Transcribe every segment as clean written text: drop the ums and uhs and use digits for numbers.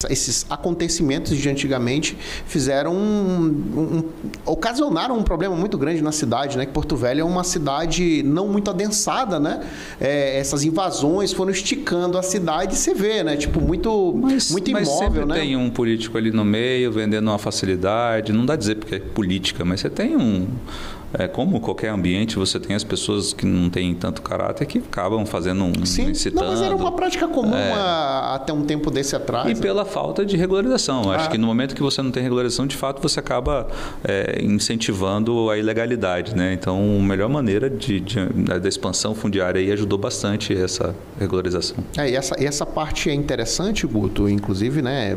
esses acontecimentos de antigamente fizeram ocasionaram um problema muito grande na cidade, né? Que Porto Velho é uma cidade não muito adensada, né? Essas invasões foram esticando a cidade e você vê, né? Tipo, muito imóvel, mas sempre né? Tem um político ali no meio, vendendo uma facilidade. Não dá a dizer porque é política, mas você tem como qualquer ambiente, você tem as pessoas que não têm tanto caráter que acabam fazendo Sim, incitando. não, mas era uma prática comum até um tempo desse atrás. E pela falta de regularização. Acho que no momento que você não tem regularização, de fato, você acaba incentivando a ilegalidade, né? Então, a melhor maneira da expansão fundiária aí ajudou bastante essa regularização. E essa parte é interessante, Guto, inclusive, né?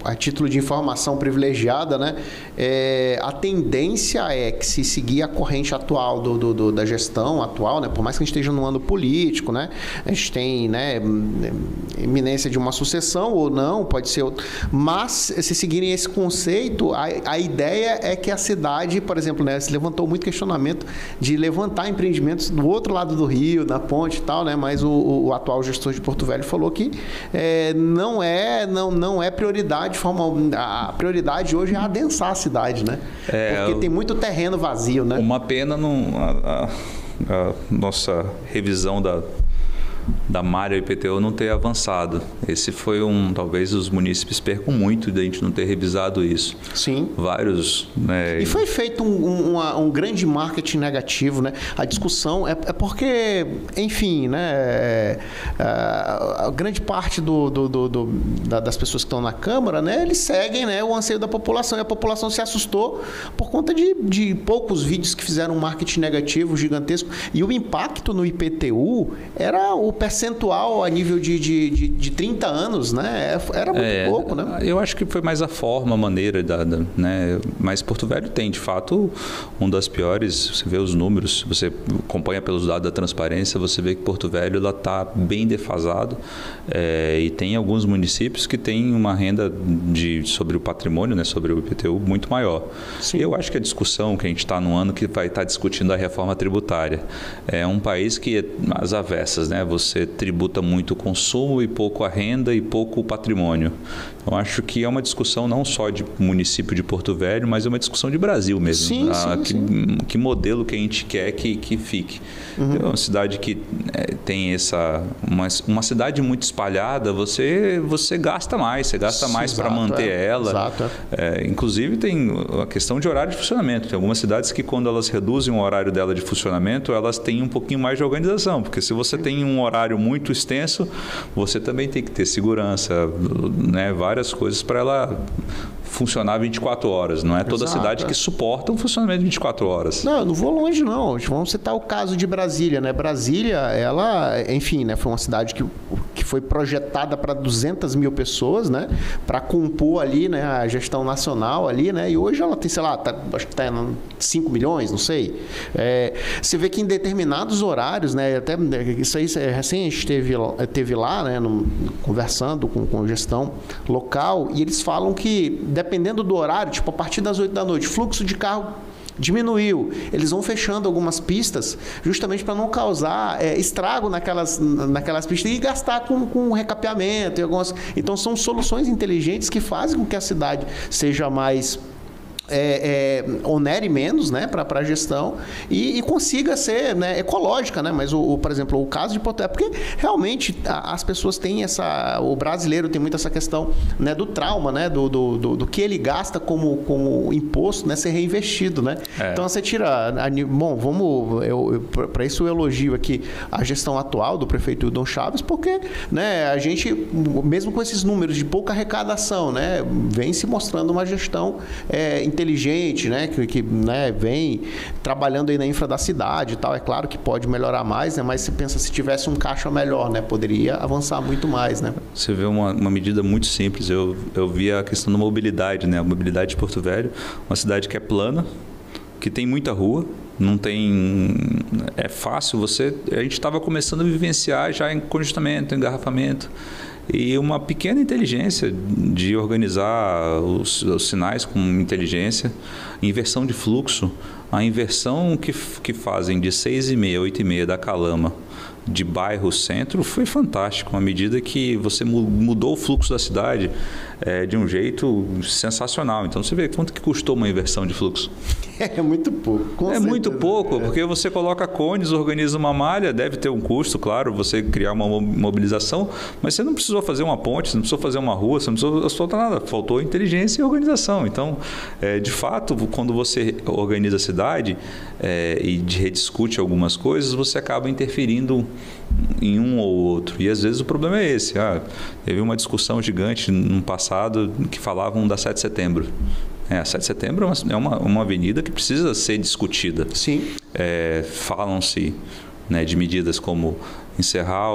A título de informação privilegiada, né? A tendência é que se seguir a corrente atual da gestão atual, né? Por mais que a gente esteja num ano político, né? A gente tem, né, iminência de uma sucessão ou não, pode ser outro. Mas, se seguirem esse conceito, a ideia é que a cidade, por exemplo, né, se levantou muito questionamento de levantar empreendimentos do outro lado do rio, na ponte e tal, né? Mas o atual gestor de Porto Velho falou que não é prioridade, a prioridade hoje é adensar a cidade, né? Porque tem muito terreno vazio, né? Uma pena a nossa revisão da Malha e IPTU não ter avançado. Esse foi talvez os munícipes percam muito de a gente não ter revisado isso. Sim. Vários, né? E foi feito um grande marketing negativo, né? A discussão é porque, enfim, né? A grande parte das pessoas que estão na Câmara, né? Eles seguem, né, o anseio da população, e a população se assustou por conta de poucos vídeos que fizeram um marketing negativo gigantesco. E o impacto no IPTU era o percentual a nível de 30 anos, né? Era muito pouco, né? Eu acho que foi mais a forma, a maneira, né? Mas Porto Velho tem, de fato, um das piores. Você vê os números, você acompanha pelos dados da transparência, você vê que Porto Velho está bem defasado, e tem alguns municípios que têm uma renda sobre o patrimônio, né? Sobre o IPTU muito maior. Sim. Eu acho que a discussão que a gente está no ano que vai estar discutindo a reforma tributária. É um país que as avessas, né? Você tributa muito o consumo e pouco a renda e pouco o patrimônio. Então, acho que é uma discussão não só de município de Porto Velho, mas é uma discussão de Brasil mesmo. Sim. Que modelo que a gente quer que fique. Uhum. É uma cidade que tem uma cidade muito espalhada, você gasta mais, você gasta mais para manter ela. Exato. Inclusive, tem a questão de horário de funcionamento. Tem algumas cidades que, quando elas reduzem o horário dela de funcionamento, elas têm um pouquinho mais de organização, porque se você tem um horário muito extenso, você também tem que ter segurança, né, várias coisas para ela funcionar 24 horas. Não é toda cidade que suporta um funcionamento de 24 horas. Não, eu não vou longe, não. Vamos citar o caso de Brasília, né? Brasília, ela, enfim, né, foi uma cidade que foi projetada para 200 mil pessoas, né? Para compor ali, né, a gestão nacional ali, né? E hoje ela tem, sei lá, acho que está 5 milhões, não sei. Você vê que em determinados horários, né? Até isso aí, recém a gente teve lá, né? Conversando com gestão local, e eles falam que dependendo do horário, tipo a partir das 8 da noite, fluxo de carro diminuiu. Eles vão fechando algumas pistas justamente para não causar estrago naquelas pistas e gastar com recapeamento. Então, são soluções inteligentes que fazem com que a cidade seja mais... onere menos, né, para a gestão e consiga ser, né, ecológica, né? Mas, por exemplo, o caso de Porto Velho, porque realmente as pessoas têm o brasileiro tem muito essa questão, né, do trauma, né, do que ele gasta como imposto, né, ser reinvestido, né? Então, você tira... Bom, para isso eu elogio aqui a gestão atual do prefeito Hildon Chaves, porque, né, a gente, mesmo com esses números de pouca arrecadação, né, vem se mostrando uma gestão inteligente, né, que né, vem trabalhando aí na infra da cidade e tal. É claro que pode melhorar mais, né, mas se pensa, se tivesse um caixa melhor, né, poderia avançar muito mais, né? Você vê uma medida muito simples. Eu vi a questão da mobilidade, né? A mobilidade de Porto Velho, uma cidade que é plana, que tem muita rua, não tem... É fácil a gente estava começando a vivenciar já em congestionamento, engarrafamento, e uma pequena inteligência de organizar os sinais com inteligência, inversão de fluxo, a inversão que fazem de 6h30, 8h30 da Calama, de bairro-centro foi fantástico, uma medida que você mudou o fluxo da cidade de um jeito sensacional. Então você vê quanto que custou uma inversão de fluxo. É muito pouco. Com certeza. Muito pouco, porque você coloca cones, organiza uma malha, deve ter um custo, claro, você criar uma mobilização, mas você não precisou fazer uma ponte, você não precisou fazer uma rua, você não precisou nada, faltou inteligência e organização. Então, de fato, quando você organiza a cidade e rediscute algumas coisas, você acaba interferindo em um ou outro. E às vezes o problema é esse. Teve uma discussão gigante no passado que falavam da 7 de setembro. A 7 de setembro é uma avenida que precisa ser discutida. Sim. Falam-se, né, de medidas como encerrar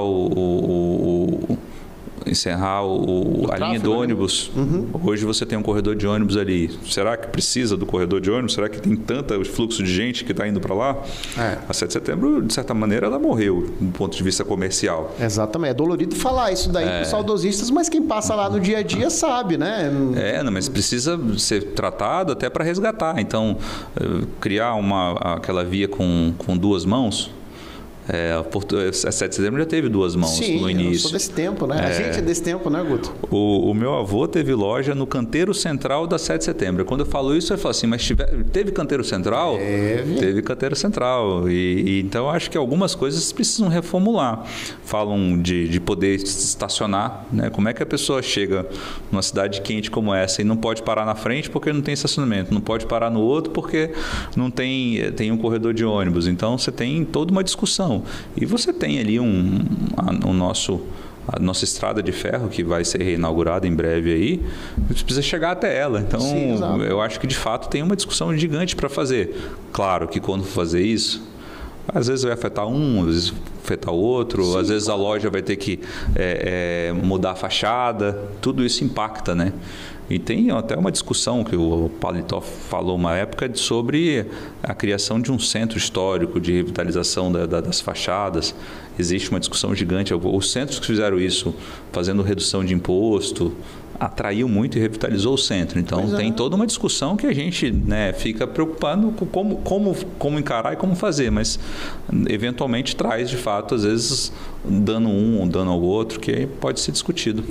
a linha do ônibus. Uhum. Hoje você tem um corredor de ônibus ali. Será que precisa do corredor de ônibus? Será que tem tanto fluxo de gente que está indo para lá? A 7 de setembro, de certa maneira, ela morreu do ponto de vista comercial. Exatamente. É dolorido falar isso daí para os saudosistas, mas quem passa lá no dia a dia sabe, né? Mas precisa ser tratado até para resgatar. Então, criar aquela via com duas mãos. A 7 de setembro já teve duas mãos no início. Eu sou desse tempo, né? A gente é desse tempo, né, Guto? O meu avô teve loja no canteiro central da 7 de setembro. Quando eu falo isso, eu falo assim, mas teve canteiro central? Teve canteiro central. Então, acho que algumas coisas precisam reformular. Falam de poder estacionar, né? Como é que a pessoa chega numa cidade quente como essa e não pode parar na frente porque não tem estacionamento, não pode parar no outro porque não tem um corredor de ônibus. Então, você tem toda uma discussão. E você tem ali a nossa estrada de ferro, que vai ser reinaugurada em breve aí, você precisa chegar até ela. Então, sim, eu acho que de fato tem uma discussão gigante para fazer. Claro que quando fazer isso, às vezes vai afetar um, às vezes vai afetar o outro, sim, às vezes a loja vai ter que mudar a fachada, tudo isso impacta, né? E tem até uma discussão que o Paletó falou uma época sobre a criação de um centro histórico de revitalização das fachadas. Existe uma discussão gigante. Os centros que fizeram isso, fazendo redução de imposto, atraiu muito e revitalizou o centro. Então, tem toda uma discussão que a gente, né, fica preocupado com como encarar e como fazer, mas eventualmente traz, de fato, às vezes, dano um ou dano ao outro, que pode ser discutido.